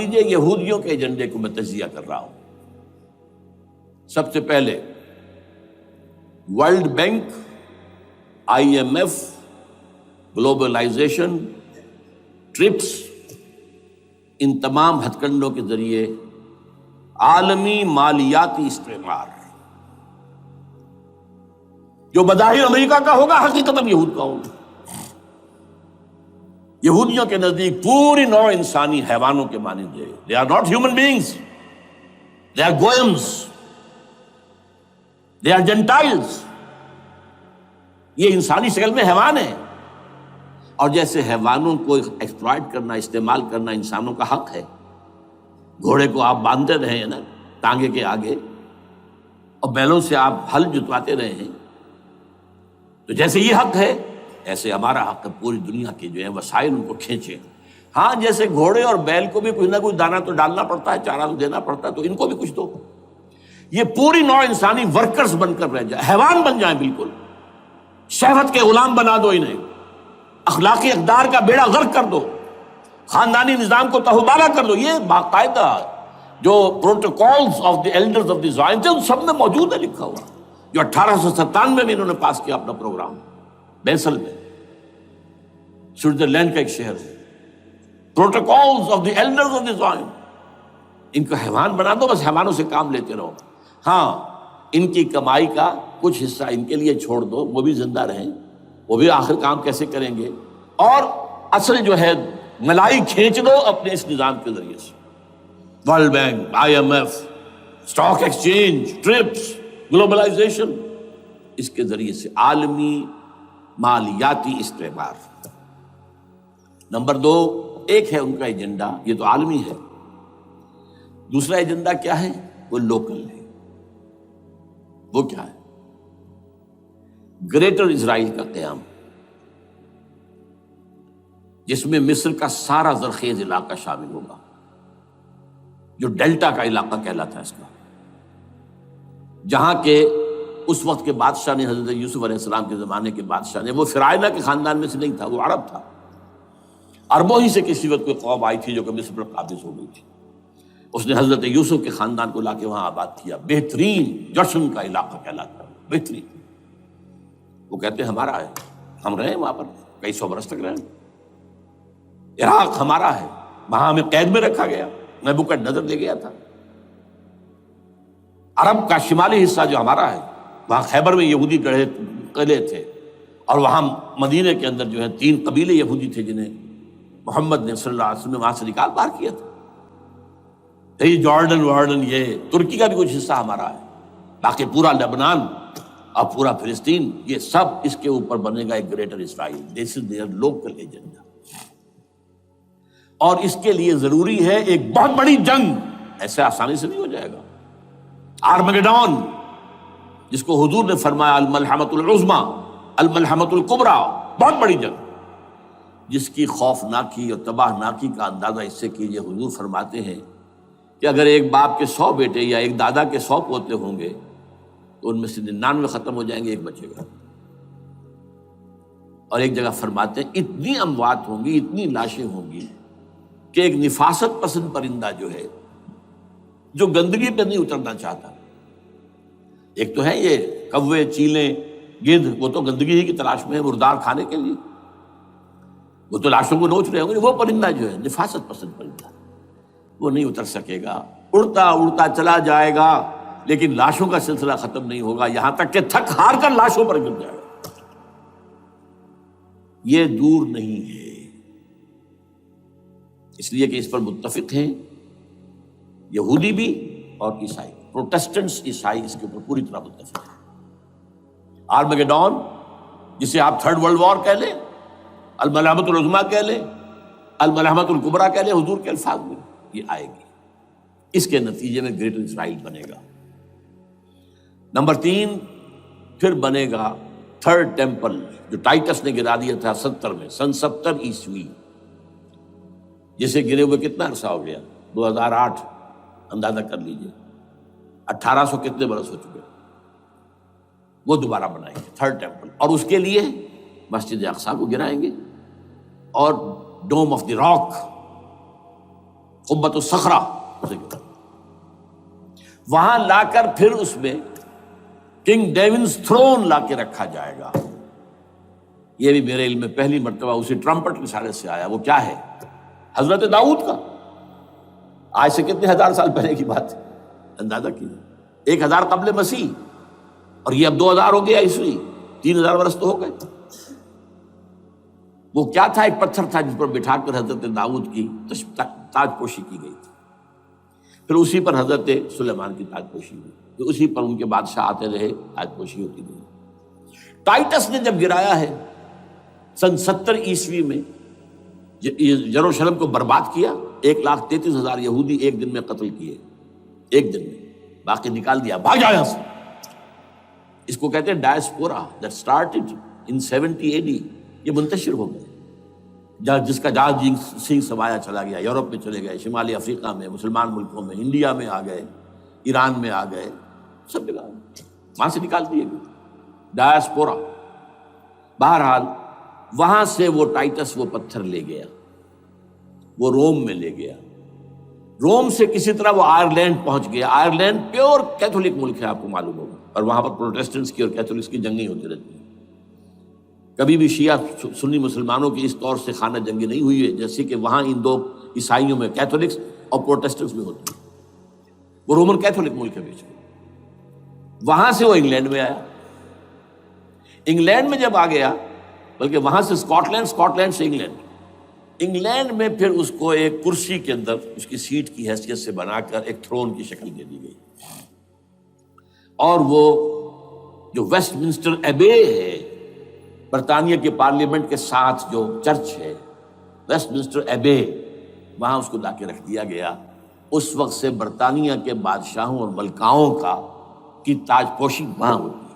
لیجئے یہودیوں کے ایجنڈے کو میں تجزیہ کر رہا ہوں۔ سب سے پہلے World Bank, I M F, globalisation, TRIPS, ان تمام ہتھ کنڈوں کے ذریعے عالمی مالیاتی استعمار جو بظاہر امریکہ کا ہوگا حقیقتاً یہود کا ہوگا۔ یہودیوں کے نزدیک پوری نوع انسانی حیوانوں کے مانند ہے۔ They are not human beings. They are goyams. They are Gentiles. یہ انسانی شکل میں حیوان ہیں، اور جیسے حیوانوں کو ایکسپلائٹ کرنا، استعمال کرنا انسانوں کا حق ہے۔ گھوڑے کو آپ باندھتے رہے ہیں نا ٹانگے کے آگے، اور بیلوں سے آپ ہل جتواتے رہے ہیں، تو جیسے یہ حق ہے ایسے ہمارا حق ہے پوری دنیا کے جو ہے وسائل ان کو کھینچے۔ ہاں جیسے گھوڑے اور بیل کو بھی کچھ نہ کچھ دانہ تو ڈالنا پڑتا ہے، چارہ تو دینا پڑتا ہے، تو ان کو بھی کچھ دو۔ یہ پوری نوع انسانی ورکرز بن کر رہ جائے، حیوان بن جائیں، بالکل شہوت کے غلام بنا دو انہیں، اخلاقی اقدار کا بیڑا غرق کر دو، خاندانی نظام کو تہوبارہ کر دو۔ یہ باقاعدہ جو protocols of the elders of the Zion تھے ان سب میں موجود ہے لکھا ہوا، جو 1897 میں انہوں نے پاس کیا اپنا پروگرام بیسل میں، سوئٹزرلینڈ کا ایک شہر ہے۔ Protocols of the elders of the Zion, ان کو حیوان بنا دو، بس حیوانوں سے کام لیتے رہو۔ ہاں ان کی کمائی کا کچھ حصہ ان کے لیے چھوڑ دو، وہ بھی زندہ رہیں، وہ بھی آخر کام کیسے کریں گے، اور اصل جو ہے ملائی کھینچ دو اپنے اس نظام کے ذریعے سے۔ World Bank, I M F, stock exchange, TRIPS, globalisation, اس کے ذریعے سے عالمی مالیاتی استعمار۔ نمبر 2، ایک ہے ان کا ایجنڈا، یہ تو عالمی ہے۔ دوسرا ایجنڈا کیا ہے؟ وہ لوکل ہے۔ وہ کیا ہے؟ گریٹر اسرائیل کا قیام، جس میں مصر کا سارا زرخیز علاقہ شامل ہوگا، جو ڈیلٹا کا علاقہ کہلاتا ہے اس کا، جہاں کے اس وقت کے بادشاہ نے، حضرت یوسف علیہ السلام کے زمانے کے بادشاہ نے، وہ فرعونہ کے خاندان میں سے نہیں تھا، وہ عرب تھا، عربوں ہی سے کسی وقت کوئی قوم آئی تھی جو کہ مصر پر قابض ہو گئی تھی۔ اس نے حضرت یوسف کے خاندان کو لا کے وہاں آباد کیا، بہترین جشن کا علاقہ کہلاتا ہے، بہترین۔ وہ کہتے ہیں ہمارا ہے، ہم رہے وہاں پر کئی سو برس تک رہے، عراق ہمارا ہے، وہاں ہمیں قید میں رکھا گیا، نبوکدنضر لے گیا تھا۔ عرب کا شمالی حصہ جو ہمارا ہے، وہاں خیبر میں یہودی قلعے تھے، اور وہاں مدینے کے اندر جو ہے 3 قبیلے یہودی تھے جنہیں محمد نے صلی اللہ علیہ وسلم وہاں سے نکال باہر کیا تھا۔ یہ جارڈن یہ ترکی کا بھی کچھ حصہ ہمارا ہے، باقی پورا لبنان اور پورا فلسطین، یہ سب اس کے اوپر بنے گا ایک greater Israel. This is there local agenda, اور اس کے لیے ضروری ہے ایک بہت بڑی جنگ، ایسے آسانی سے نہیں ہو جائے گا۔ آرمگیڈون، جس کو حضور نے فرمایا الملحمۃ العظمیٰ، الملحمۃ الکبریٰ، بہت بڑی جنگ، جس کی خوفناکی اور تباہ ناکی کا اندازہ اس سے کیجیے۔ حضور فرماتے ہیں کہ اگر ایک باپ کے 100 بیٹے یا ایک دادا کے 100 پوتے ہوں گے تو ان میں سے 99 ختم ہو جائیں گے، ایک بچے گا۔ اور ایک جگہ فرماتے ہیں اتنی اموات ہوں گی، اتنی لاشیں ہوں گی کہ ایک نفاست پسند پرندہ جو ہے، جو گندگی پہ نہیں اترنا چاہتا، ایک تو ہے یہ کوے، چیلیں، گدھ، وہ تو گندگی ہی کی تلاش میں ہے مردار کھانے کے لیے، وہ تو لاشوں کو نوچ رہے ہوں گے۔ وہ پرندہ جو ہے نفاست پسند پرندہ، وہ نہیں اتر سکے گا، اڑتا اڑتا چلا جائے گا، لیکن لاشوں کا سلسلہ ختم نہیں ہوگا، یہاں تک کہ تھک ہار کر لاشوں پر گر جائے گا۔ یہ دور نہیں ہے، اس لیے کہ اس پر متفق ہیں یہودی بھی اور عیسائی، پروٹسٹنٹس عیسائی اس کے اوپر پوری طرح متفق ہیں۔ آرمگیڈون، جسے آپ 3rd ورلڈ وار کہہ لیں، الملحمۃ العظمیٰ کہہ لیں، الملحمۃ الکبریٰ کہہ لیں حضور کے الفاظ میں، یہ آئے گی۔ اس کے نتیجے میں گریٹر اسرائیل بنے گا۔ نمبر 3، پھر بنے گا 3rd ٹیمپل، جو ٹائٹس نے گرا دیا تھا 70 میں، سن 70 عیسوی، جسے گرے ہوئے کتنا عرصہ ہو گیا؟ 2008، اندازہ کر لیجئے 1800 کتنے برس ہو چکے۔ وہ دوبارہ بنائیں گے 3rd ٹیمپل، اور اس کے لیے مسجد اقصیٰ کو گرائیں گے، اور ڈوم آف دی راک، قبۃ الصخرہ اسے کہتے ہیں۔ وہاں لا کر پھر اس میں کنگ ڈیونز تھرون لا کے رکھا جائے گا۔ یہ بھی میرے علم میں پہلی مرتبہ اسی ٹرمپٹ کے اشارے سے آیا۔ وہ کیا ہے؟ حضرت داؤد کا، آج سے کتنے ہزار سال پہلے کی بات ہے، اندازہ کیجیے، 1000 قبل مسیح، اور یہ اب 2000 ہو گیا عیسوی، 3000 برس تو ہو گئے۔ وہ کیا تھا؟ ایک پتھر تھا جس پر بٹھا کر حضرت داؤد کی تاج پوشی کی گئی تھی، پھر اسی پر حضرت سلیمان کی تاج پوشی ہوئی، پھر اسی پر ان کے بادشاہ آتے رہے، تاج پوشی ہوتی رہی۔ ٹائٹس نے جب گرایا ہے سن 70 عیسوی میں، یروشلم کو برباد کیا، 1,33,000 یہودی ایک دن میں قتل کیے، ایک دن میں، باقی نکال دیا، بھاگ جاؤ یہاں سے۔ اس کو کہتے ہیں diaspora, that started in 70 AD، یہ منتشر ہو گئے، جس کا جہاز سنگھ سمایا چلا گیا، یورپ میں چلے گئے، شمالی افریقہ میں، مسلمان ملکوں میں، انڈیا میں آ گئے، ایران میں آ گئے، سب جگہ وہاں سے نکال دیے گئے، ڈائسپورا۔ بہرحال وہاں سے وہ ٹائٹس وہ پتھر لے گیا، وہ روم میں لے گیا، روم سے کسی طرح وہ آئرلینڈ پہنچ گیا۔ آئرلینڈ پیور کیتھولک ملک ہے، آپ کو معلوم ہوگا، اور وہاں پر پروٹیسٹنٹس کی اور کیتھولکس کی جنگیں ہوتی رہتی ہیں۔ کبھی بھی شیعہ سنی مسلمانوں کی اس طور سے خانہ جنگی نہیں ہوئی ہے جیسے کہ وہاں ان دو عیسائیوں میں، کیتھولکس اور پروٹیسٹنٹس میں ہوتی ہے۔ وہ رومن کیتھولک ملک ہے بیچ میں۔ وہاں سے وہ انگلینڈ میں آیا، انگلینڈ میں جب آ گیا، بلکہ وہاں سے اسکاٹ لینڈ سے انگلینڈ میں پھر اس کو ایک کرسی کے اندر اس کی سیٹ کی حیثیت سے بنا کر ایک تھرون کی شکل دے دی گئی، اور وہ جو ویسٹ منسٹر ایبے ہے، برطانیہ کے پارلیمنٹ کے ساتھ جو چرچ ہے، ویسٹ منسٹر ایبے، وہاں اس کو لا کے رکھ دیا گیا۔ اس وقت سے برطانیہ کے بادشاہوں اور ملکاؤں کی تاج پوشی وہاں ہوتی ہے۔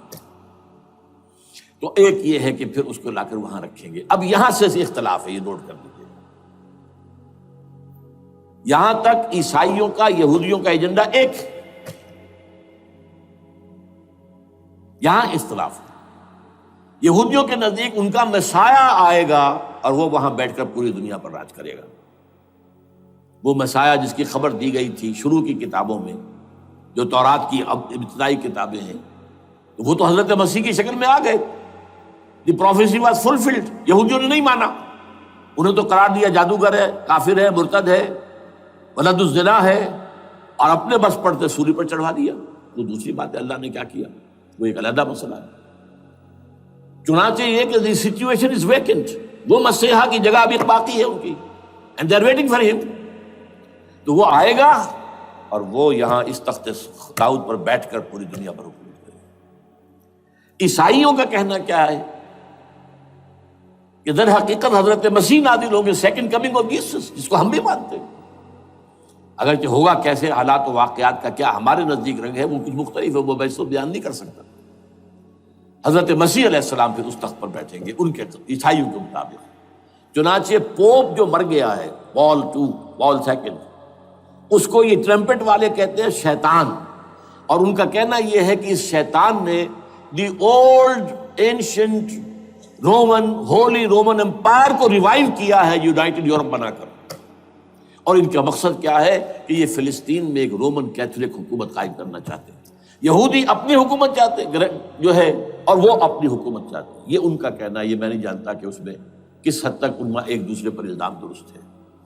تو ایک یہ ہے کہ پھر اس کو لا کر وہاں رکھیں گے۔ اب یہاں سے اختلاف ہے، یہ نوٹ کر لیجیے، یہاں تک عیسائیوں کا، یہودیوں کا ایجنڈا ایک ہے، یہاں اختلاف ہے۔ یہودیوں کے نزدیک ان کا مسیح آئے گا اور وہ وہاں بیٹھ کر پوری دنیا پر راج کرے گا۔ وہ مسیح جس کی خبر دی گئی تھی شروع کی کتابوں میں، جو تورات کی ابتدائی کتابیں ہیں، وہ تو حضرت مسیح کی شکل میں آ گئے۔ دی پروفیسی واز فلفلڈ۔ یہودیوں نے نہیں مانا، انہیں تو قرار دیا جادوگر ہے، کافر ہے، مرتد ہے، ولد الزنا ہے، اور اپنے بس پڑتے سولی پر چڑھوا دیا۔ وہ دوسری بات ہے، اللہ نے کیا کیا، وہ ایک علیحدہ مسئلہ ہے۔ چنانچہ یہ کہ دی سچویشن از ویکنٹ، وہ مسیحا کی جگہ ابھی باقی ہے ان کی، and they are waiting for ہم۔ تو وہ آئے گا اور وہ یہاں اس تخت داؤد پر بیٹھ کر پوری دنیا پر حکومت کرے گا۔ عیسائیوں کا کہنا کیا ہے کہ در حقیقت حضرت مسیح نازل ہوں گے، سیکنڈ کمنگ آف جیسس، جس کو ہم بھی مانتے ہیں، اگرچہ ہوگا کیسے، حالات و واقعات کا کیا ہمارے نزدیک رنگ ہے وہ کچھ مختلف ہے، وہ میں اس کو بیان نہیں کر سکتا۔ حضرت مسیح علیہ السلام پھر اس تخت پر بیٹھیں گے ان کے عیسائیوں کے مطابق۔ چنانچہ پوپ جو مر گیا ہے، پال سیکنڈ، اس کو یہ ٹرمپٹ والے کہتے ہیں شیطان، اور ان کا کہنا یہ ہے کہ اس شیطان نے the old ancient holy Roman empire کو ریوائیو کیا ہے، یونائٹڈ یورپ بنا کر، اور ان کا مقصد کیا ہے کہ یہ فلسطین میں ایک رومن کیتھولک حکومت قائم کرنا چاہتے ہیں۔ یہودی اپنی حکومت چاہتے جو ہے، اور وہ اپنی حکومت چاہتے ہیں۔ یہ ان کا کہنا ہے، یہ میں نہیں جانتا کہ اس میں کس حد تک ان ایک دوسرے پر الزام درست ہے۔